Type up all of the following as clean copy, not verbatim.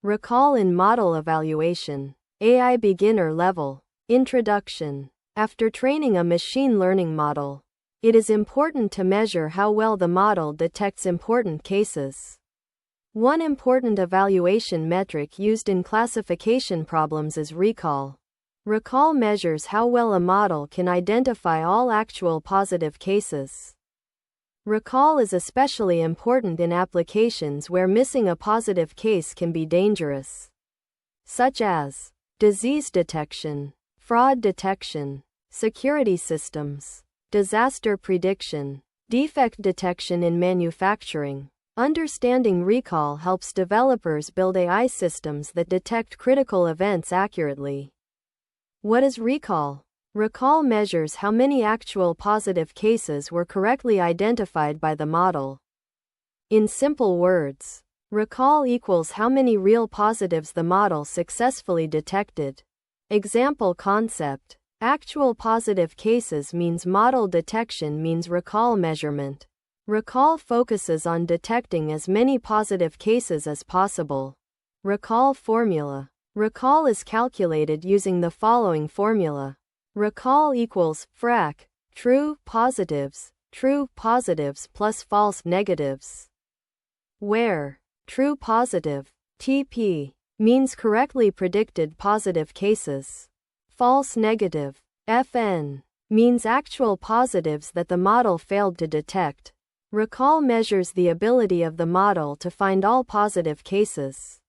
Recall in model evaluation. AI beginner level. Introduction. After training a machine learning model, it is important to measure how well the model detects important cases. One important evaluation metric used in classification problems is recall. Recall measures how well a model can identify all actual positive cases. Recall is especially important in applications where missing a positive case can be dangerous, such as disease detection, fraud detection, security systems, disaster prediction, defect detection in manufacturing. Understanding recall helps developers build AI systems that detect critical events accurately. What is recall? Recall measures how many actual positive cases were correctly identified by the model. In simple words, recall equals how many real positives the model successfully detected. Example concept. Actual positive cases means model detection means recall measurement. Recall focuses on detecting as many positive cases as possible. Recall formula. Recall is calculated using the following formula. Recall equals frac true positives plus false negatives, where true positive TP means correctly predicted positive cases. False negative FN means actual positives that the model failed to detect. Recall measures the ability of the model to find all positive cases.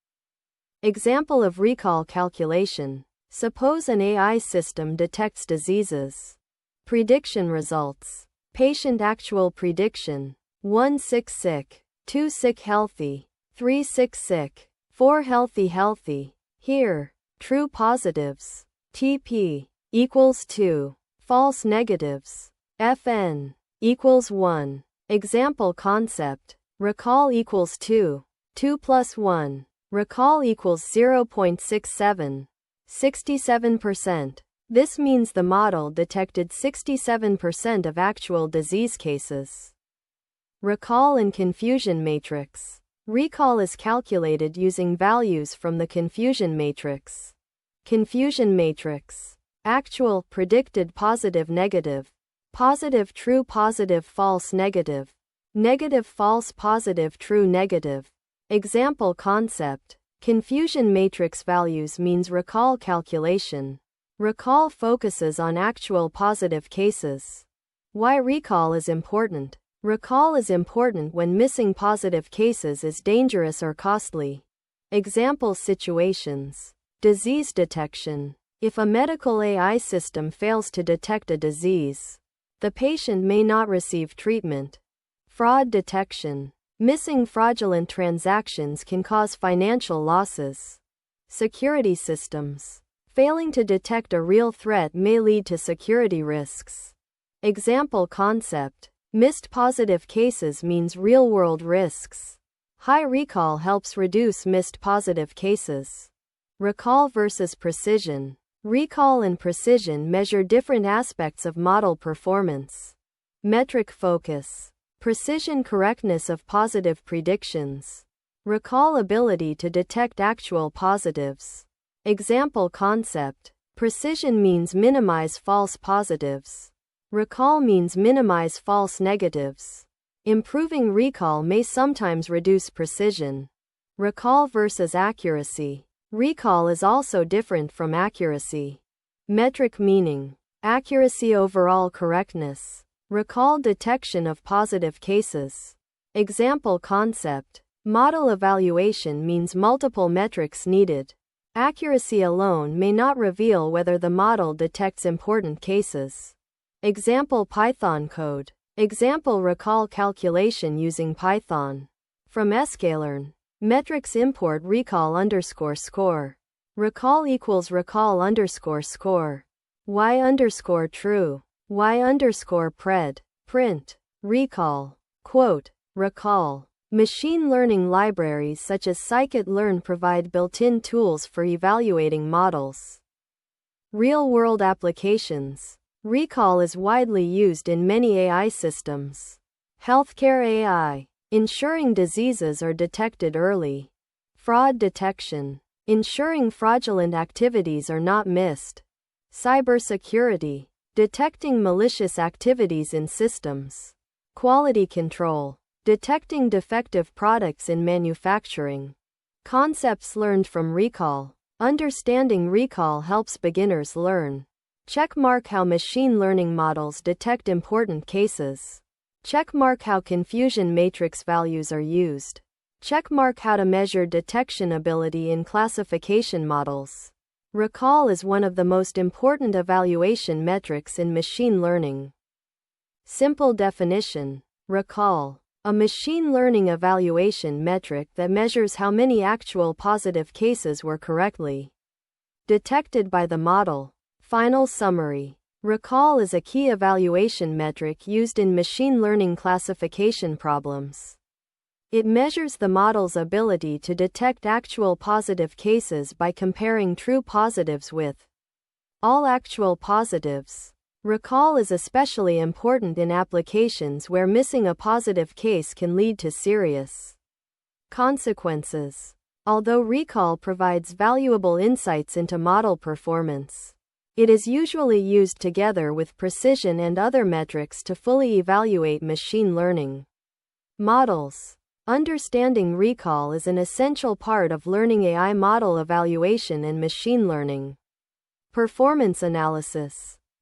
Example of recall calculation. Suppose an AI system detects diseases. Prediction results. Patient actual prediction. 1 sick, 2 sick healthy, 3 sick, 4 healthy. Here, true positives. TP equals 2. False negatives. FN equals 1. Example concept. Recall equals 2. 2 plus 1. Recall equals 0.67. 67%. This means the model detected 67% of actual disease cases. Recall and confusion matrix. Recall is calculated using values from the confusion matrix. Confusion matrix. Actual, predicted positive negative. Positive true positive false negative. Negative false positive true negative. Example concept. Confusion matrix values means recall calculation. Recall focuses on actual positive cases. Why recall is important? Recall is important when missing positive cases is dangerous or costly. Example situations. Disease detection. If a medical AI system fails to detect a disease, the patient may not receive treatment. Fraud detection. Missing fraudulent transactions can cause financial losses. Security systems. Failing to detect a real threat may lead to security risks. Example concept. Missed positive cases means real-world risks. High recall helps reduce missed positive cases. Recall versus precision. Recall and precision measure different aspects of model performance. Metric focus. Precision correctness of positive predictions. Recall ability to detect actual positives. Example concept. Precision means minimize false positives. Recall means minimize false negatives. Improving recall may sometimes reduce precision. Recall versus accuracy. Recall is also different from accuracy. Metric meaning. Accuracy overall correctness. Recall detection of positive cases. Example concept. Model evaluation means multiple metrics needed. Accuracy alone may not reveal whether the model detects important cases. Example Python code. Example recall calculation using Python. From sklearn. Metrics import recall underscore score. Recall equals recall underscore score. Y underscore true. Y underscore pred. Print. Recall. Quote. Recall. Machine learning libraries such as scikit-learn provide built-in tools for evaluating models. Real-world applications. Recall is widely used in many AI systems. Healthcare AI. Ensuring diseases are detected early. Fraud detection. Ensuring fraudulent activities are not missed. Cybersecurity. Detecting malicious activities in systems. Quality control. Detecting defective products in manufacturing. Concepts learned from recall. Understanding recall helps beginners learn. Checkmark how machine learning models detect important cases. Checkmark how confusion matrix values are used. Checkmark how to measure detection ability in classification models. Recall is one of the most important evaluation metrics in machine learning. Simple definition. Recall. A machine learning evaluation metric that measures how many actual positive cases were correctly detected by the model. Final summary. Recall is a key evaluation metric used in machine learning classification problems. It measures the model's ability to detect actual positive cases by comparing true positives with all actual positives. Recall is especially important in applications where missing a positive case can lead to serious consequences. Although recall provides valuable insights into model performance, it is usually used together with precision and other metrics to fully evaluate machine learning models. Understanding recall is an essential part of learning AI model evaluation and machine learning performance analysis.